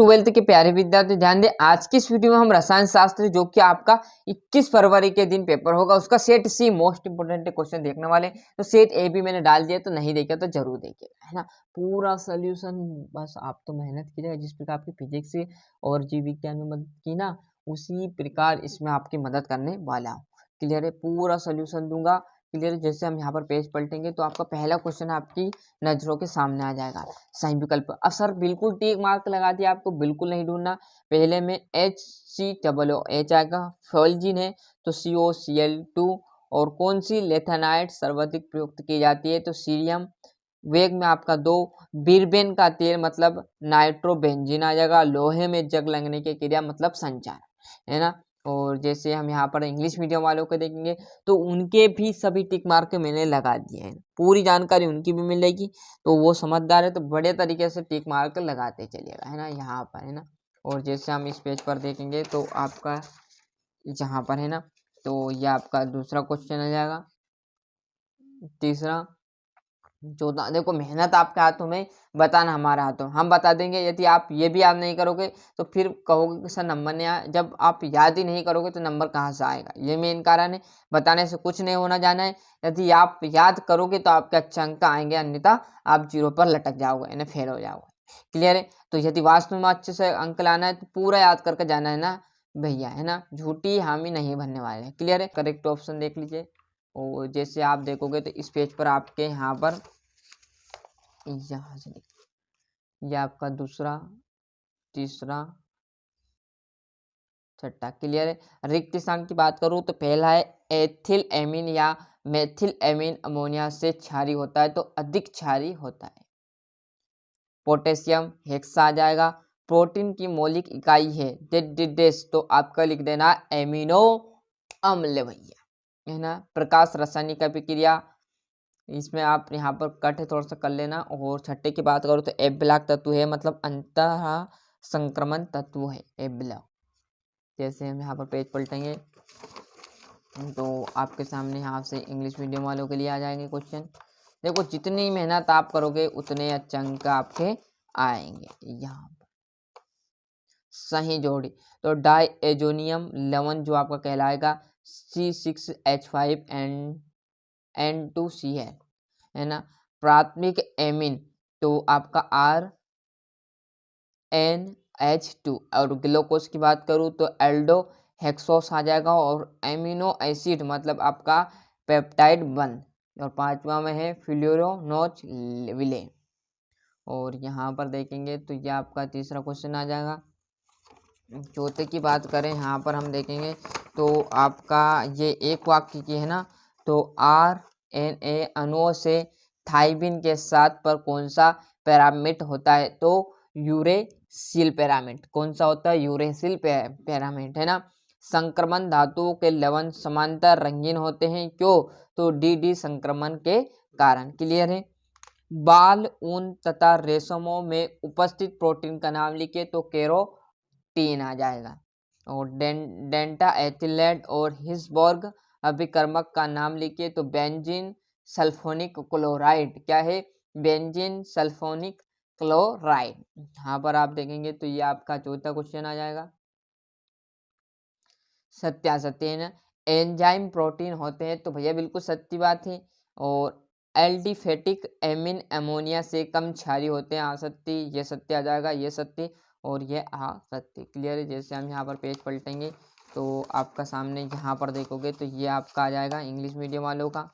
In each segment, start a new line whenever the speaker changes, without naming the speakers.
Twelfth के प्यारे विद्यार्थी ध्यान दें, आज की इस वीडियो में हम रसायन शास्त्र जो कि आपका 21 फरवरी के दिन पेपर होगा उसका सेट सी मोस्ट इंपोर्टेंट क्वेश्चन देखने वाले हैं। तो सेट ए भी मैंने डाल दिया, तो नहीं देखा तो जरूर देखिएगा, है ना। पूरा सोल्यूशन बस आप तो मेहनत कीजिएगा, जिस प्रकार आपकी फिजिक्स और जीव विज्ञान में मदद की ना, उसी प्रकार इसमें आपकी मदद करने वाला हूँ। क्लियर है, पूरा सोल्यूशन दूंगा। क्लियर, जैसे हम यहाँ पर पेज पलटेंगे तो आपका पहला क्वेश्चन आपकी नजरों के सामने आ जाएगा, सही विकल्प। अब सर बिल्कुल टिक मार्क लगा दिया, आपको बिल्कुल नहीं ढूंढना। पहले में HCOOH आएगा, फ्लोरीन है तो COCl2। और कौन सी लेथेनाइट सर्वाधिक प्रयुक्त की जाती है, तो सीरियम। वेग में आपका 2, बीरबेन का तेल मतलब नाइट्रोबेंजीन आ जाएगा। लोहे में जंग लगने की क्रिया मतलब संचार, है ना। और जैसे हम यहाँ पर इंग्लिश मीडियम वालों को देखेंगे तो उनके भी सभी टिक मार्क मैंने लगा दिए हैं, पूरी जानकारी उनकी भी मिलेगी। तो वो समझदार है तो बड़े तरीके से टिक मार्क लगाते चलिएगा, है ना, यहाँ पर, है ना। और जैसे हम इस पेज पर देखेंगे तो आपका यहाँ पर, है ना, तो ये आपका दूसरा क्वेश्चन आ जाएगा। तीसरा, चौथा, देखो मेहनत आपके हाथों में, बताना हमारे हाथों, हम बता देंगे। यदि आप ये भी याद नहीं करोगे तो फिर कहोगे कि सर नंबर नहीं आया। जब आप याद ही नहीं करोगे तो नंबर कहाँ से आएगा, ये मेन कारण है। बताने से कुछ नहीं होना जाना है, यदि आप याद करोगे तो आपके अच्छे अंक आएंगे, अन्यथा आप 0 पर लटक जाओगे, यानी फेल हो जाओगे। क्लियर है, तो यदि वास्तव में अच्छे से अंक लाना है तो पूरा याद करके जाना है ना भैया, है ना, झूठी हामी नहीं भरने वाले हैं। क्लियर है, करेक्ट ऑप्शन देख लीजिए। और जैसे आप देखोगे तो इस पेज पर आपके यहाँ पर यहाँ से ये आपका दूसरा, तीसरा, छठा। क्लियर है, रिक्त स्थान की बात करूँ तो पहला है एथिल एमीन या मेथिल एमीन अमोनिया से क्षारीय होता है, तो अधिक क्षारीय होता है। पोटेशियम हेक्सा आ जाएगा। प्रोटीन की मौलिक इकाई है डेस, तो आपका लिख देना एमिनो अम्ल भैया, है ना। प्रकाश रासायनिक अभिक्रिया, इसमें आप यहाँ पर कट है थोड़ा सा कर लेना। और छठे की बात करो तो एब्लॉक तत्व है, मतलब अंतः संक्रमण तत्व है एब्लॉक। जैसे हम यहाँ पर पेज पलटेंगे तो आपके सामने यहाँ से इंग्लिश मीडियम वालों के लिए आ जाएंगे क्वेश्चन। देखो जितनी मेहनत आप करोगे उतने अच्छे अंक आपके आएंगे। यहाँ पर सही जोड़ी, तो डाइएजोनियम लवण जो आपका कहलाएगा C6H5N2Cl, है ना। प्राथमिक एमीन तो आपका RNH2। और ग्लूकोज की बात करूँ तो एल्डो हेक्सोस आ जाएगा। और एमिनो एसिड मतलब आपका पेप्टाइड 1। और पांचवा में है फ्लोरोनोज विले। और यहाँ पर देखेंगे तो यह आपका तीसरा क्वेश्चन आ जाएगा। चौथे की बात करें यहाँ पर हम देखेंगे तो आपका ये एक वाक्य की है ना, तो RNA अणुओं से थाइमिन के साथ पर कौन सा पैरामिड होता है, तो यूरेसिल पैरामिड। कौन सा होता है, यूरेसिल पैरामिड, है ना। संक्रमण धातुओं के लवण समांतर रंगीन होते हैं, क्यों, तो डी संक्रमण के कारण। क्लियर है। बाल, ऊन तथा रेशमों में उपस्थित प्रोटीन का नाम लिखिए, तो केरोटीन आ जाएगा। और डेंटा एथिलेट और हिस्बर्ग अभिकर्मक का नाम लिखिए, तो बेंजीन सल्फोनिक क्लोराइड। क्या है, बेंजीन सल्फोनिक क्लोराइड। यहाँ पर आप देखेंगे तो ये आपका चौथा क्वेश्चन आ जाएगा। सत्यासत्य, है ना। एंजाइम प्रोटीन होते हैं, तो भैया बिल्कुल सत्य बात है। और एल्डिफेटिक एमिन अमोनिया से कम क्षारीय होते हैं, असत्य। ये सत्य आ जाएगा, ये सत्य और ये असत्य। क्लियर है। जैसे हम यहाँ पर पेज पलटेंगे तो आपका सामने यहाँ पर देखोगे तो ये आपका आ जाएगा इंग्लिश मीडियम वालों का।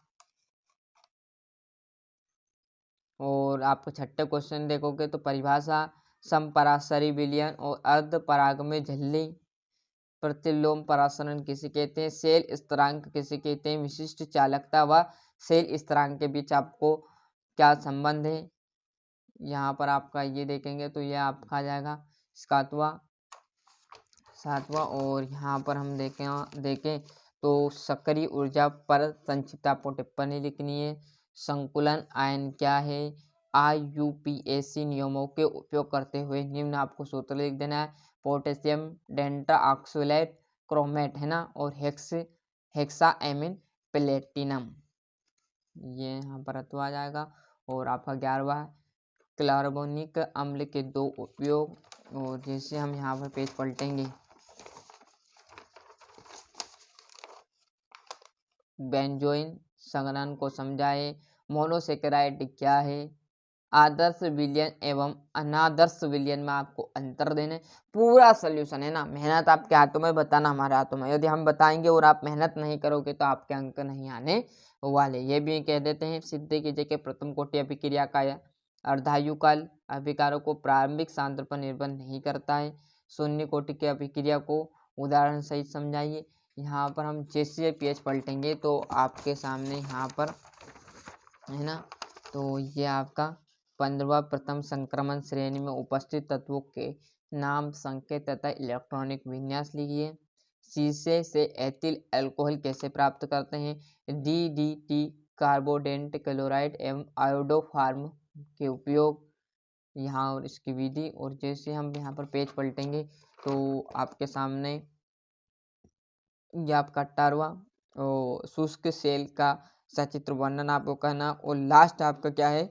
और आप छठे क्वेश्चन देखोगे तो परिभाषा, समपराशरी विलयन और अर्ध पराग में झिल्ली प्रतिलोम परासरण किसे कहते हैं, सेल स्थिरांक किसे कहते हैं, विशिष्ट चालकता व सेल स्थिरांक के बीच आपको क्या संबंध है। यहाँ पर आपका ये देखेंगे तो ये आपका आ जाएगा सातवां। और यहाँ पर हम देखें तो सक्रिय ऊर्जा पर संक्षिप्त आपको टिप्पणी लिखनी है। संकुलन आयन क्या है, IUPAC नियमों के उपयोग करते हुए निम्न आपको सूत्र लिख देना है। पोटेशियम डेंटा ऑक्सोलेट क्रोमेट, है ना। और हेक्सा एमिन प्लेटिनम, ये यहाँ पर आ जाएगा। और आपका 11वां, कार्बोनिक अम्ल के 2 उपयोग, और जैसे हम यहाँ पर पेज पलटेंगे, बेंजोइन संघनन को समझाए, मोनोसेकेराइड क्या है, आदर्श विलयन एवं अनादर्श विलयन में आपको अंतर देने, पूरा सोल्यूशन है ना। मेहनत आपके हाथों में, बताना हमारे हाथों में। यदि हम बताएंगे और आप मेहनत नहीं करोगे तो आपके अंक नहीं आने वाले। ये भी कह देते हैं, सिद्ध कीजिए कि प्रथम कोटि अभिक्रिया का अर्धायुकाल अभिकारों को प्रारंभिक सांद्र पर निर्भर नहीं करता है। शून्य कोटि की अभिक्रिया को उदाहरण सहित समझाइए। यहाँ पर हम जैसे पेज पलटेंगे तो आपके सामने यहाँ पर है ना, तो ये आपका 15वां प्रथम संक्रमण श्रेणी में उपस्थित तत्वों के नाम, संकेत तथा इलेक्ट्रॉनिक विन्यास लिखिए। शीशे से एथिल अल्कोहल कैसे प्राप्त करते हैं, DDT कार्बोडेंट क्लोराइड एवं आयोडोफार्म के उपयोग, यहाँ और इसकी विधि। और जैसे हम यहाँ पर पेज पलटेंगे तो आपके सामने ये आपका 18वां और शुष्क सेल का सचित्र वर्णन आपको करना। और लास्ट आपका क्या है,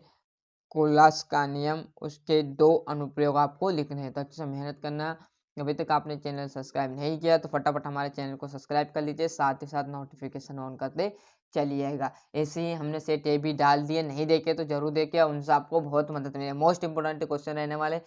कोलास का नियम, उसके 2 अनुप्रयोग आपको लिखने हैं। तो अच्छे से मेहनत करना। अभी तक आपने चैनल सब्सक्राइब नहीं किया तो फटाफट हमारे चैनल को सब्सक्राइब कर लीजिए, साथ ही साथ नोटिफिकेशन ऑन करते चलिएगा। ऐसे ही हमने सेट ए भी डाल दिए, नहीं देखे तो जरूर देखे, उनसे आपको बहुत मदद मिलेगी। मोस्ट इंपोर्टेंट क्वेश्चन रहने वाले।